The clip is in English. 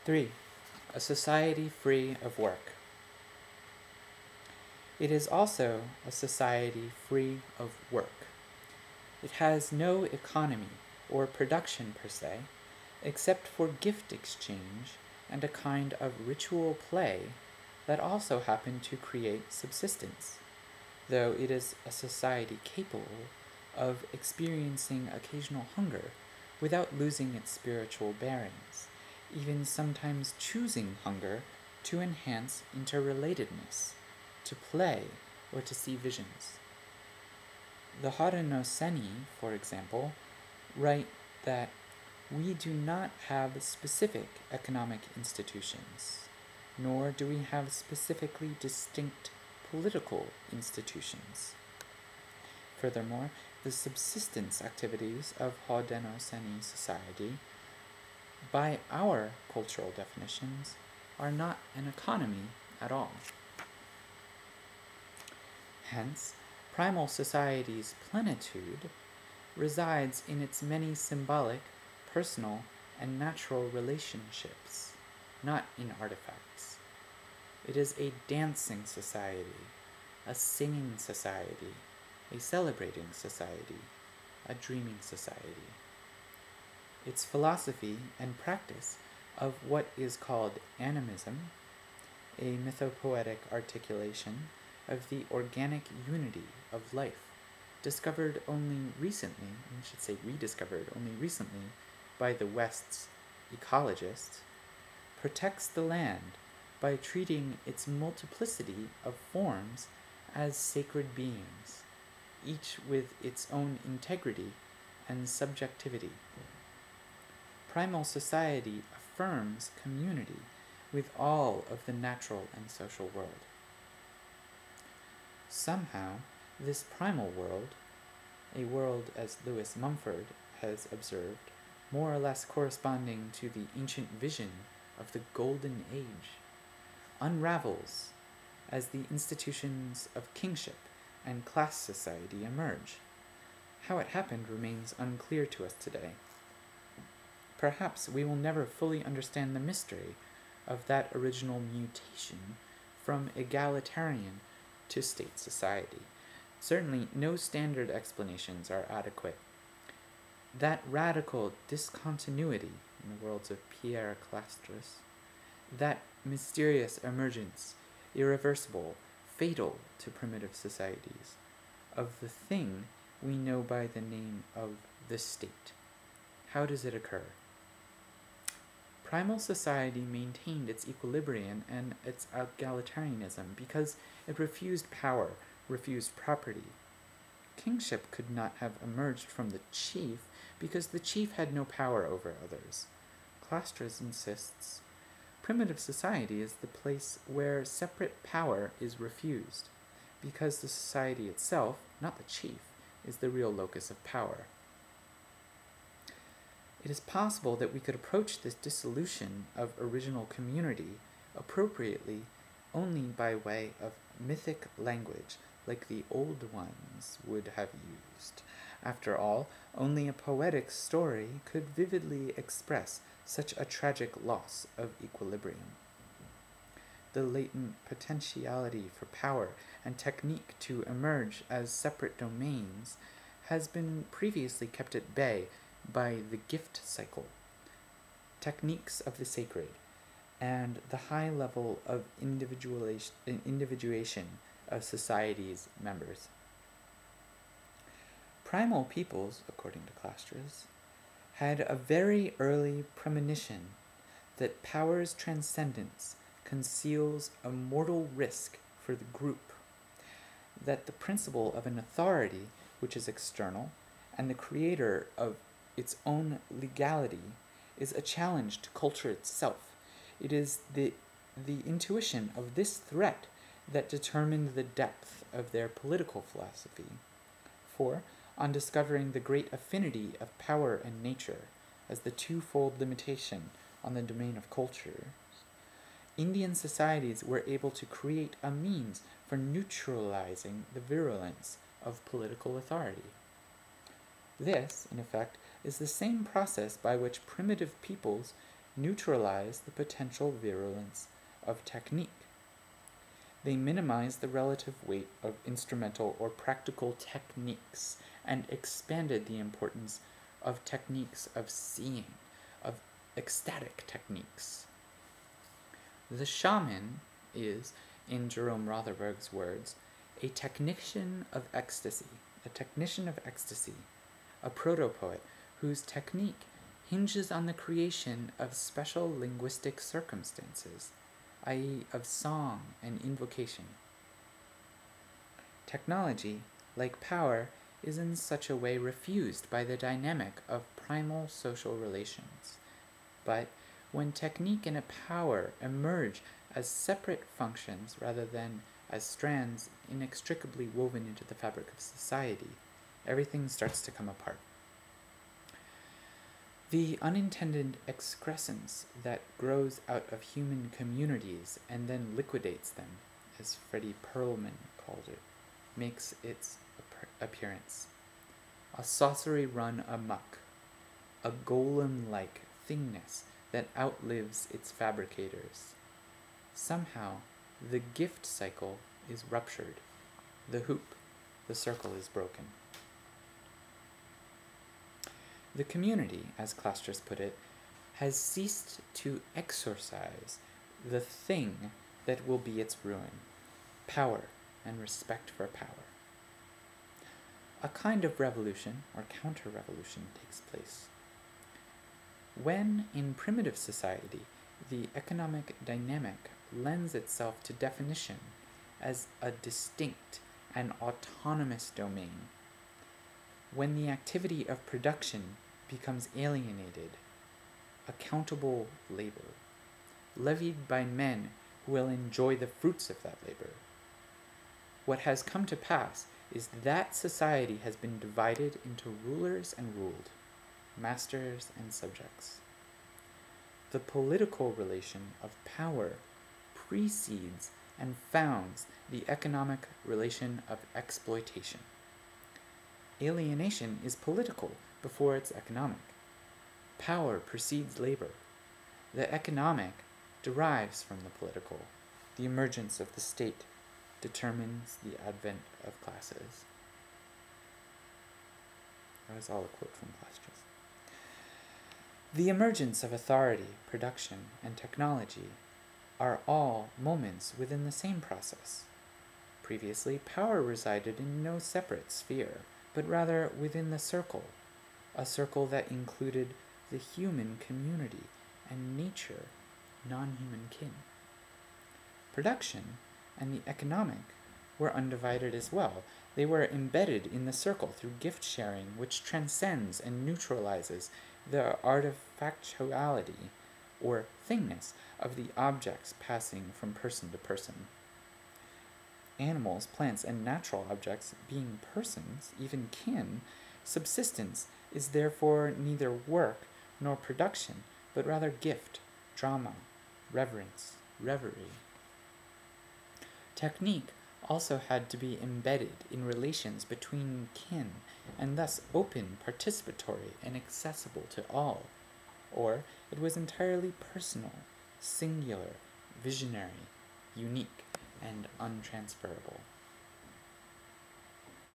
3. A society free of work. It is also a society free of work. It has no economy or production per se, except for gift exchange and a kind of ritual play that also happen to create subsistence, though it is a society capable of experiencing occasional hunger without losing its spiritual bearings, even sometimes choosing hunger to enhance interrelatedness, to play, or to see visions. The Haranoseni, for example, write that we do not have specific economic institutions, nor do we have specifically distinct political institutions. Furthermore, the subsistence activities of Haudenosaunee society, by our cultural definitions, are not an economy at all. Hence, primal society's plenitude resides in its many symbolic, personal, and natural relationships, not in artifacts. It is a dancing society, a singing society, a celebrating society, a dreaming society. Its philosophy and practice of what is called animism, a mythopoetic articulation of the organic unity of life, discovered only recently, I should say rediscovered only recently by the West's ecologists, protects the land by treating its multiplicity of forms as sacred beings, each with its own integrity and subjectivity. Primal society affirms community with all of the natural and social world. Somehow, this primal world, a world as Lewis Mumford has observed, more or less corresponding to the ancient vision of the Golden Age, unravels as the institutions of kingship and class society emerge. How it happened remains unclear to us today. Perhaps we will never fully understand the mystery of that original mutation from egalitarian to state society. Certainly, no standard explanations are adequate. That radical discontinuity, in the words of Pierre Clastres, that mysterious emergence, irreversible, fatal to primitive societies, of the thing we know by the name of the state. How does it occur? Primal society maintained its equilibrium and its egalitarianism because it refused power, refused property. Kingship could not have emerged from the chief because the chief had no power over others. Clastres insists, primitive society is the place where separate power is refused, because the society itself, not the chief, is the real locus of power. It is possible that we could approach this dissolution of original community appropriately only by way of mythic language like the old ones would have used. After all, only a poetic story could vividly express such a tragic loss of equilibrium. The latent potentiality for power and technique to emerge as separate domains has been previously kept at bay by the gift cycle, techniques of the sacred, and the high level of individuation of society's members. Primal peoples, according to Clastres, had a very early premonition that power's transcendence conceals a mortal risk for the group, that the principle of an authority which is external and the creator of its own legality is a challenge to culture itself. It is the intuition of this threat that determined the depth of their political philosophy. For, on discovering the great affinity of power and nature as the twofold limitation on the domain of culture, Indian societies were able to create a means for neutralizing the virulence of political authority. This, in effect, is the same process by which primitive peoples neutralize the potential virulence of technique. They minimized the relative weight of instrumental or practical techniques and expanded the importance of techniques of seeing, of ecstatic techniques. The shaman is, in Jerome Rotherberg's words, a technician of ecstasy, a protopoet whose technique hinges on the creation of special linguistic circumstances, i.e., of song and invocation. Technology, like power, is in such a way refused by the dynamic of primal social relations. But when technique and a power emerge as separate functions rather than as strands inextricably woven into the fabric of society, everything starts to come apart. The unintended excrescence that grows out of human communities and then liquidates them, as Freddie Perlman called it, makes its appearance. A sorcery run amok, a golem-like thingness that outlives its fabricators. Somehow, the gift cycle is ruptured. The circle is broken. The community, as Clastres put it, has ceased to exorcise the thing that will be its ruin, power and respect for power. A kind of revolution, or counter-revolution, takes place. When, in primitive society, the economic dynamic lends itself to definition as a distinct and autonomous domain, when the activity of production becomes alienated, accountable labor, levied by men who will enjoy the fruits of that labor, what has come to pass is that society has been divided into rulers and ruled, masters and subjects. The political relation of power precedes and founds the economic relation of exploitation. Alienation is political before it's economic. Power precedes labor. The economic derives from the political. The emergence of the state determines the advent of classes. That was all a quote from Clastres. The emergence of authority, production, and technology are all moments within the same process. Previously, power resided in no separate sphere, but rather within the circle, a circle that included the human community and nature, non-human kin. Production and the economic were undivided as well. They were embedded in the circle through gift sharing, which transcends and neutralizes the artifactuality or thingness of the objects passing from person to person. Animals, plants, and natural objects being persons, even kin, subsistence is therefore neither work nor production, but rather gift, drama, reverence, reverie. Technique also had to be embedded in relations between kin, and thus open, participatory, and accessible to all, or it was entirely personal, singular, visionary, unique, and untransferable.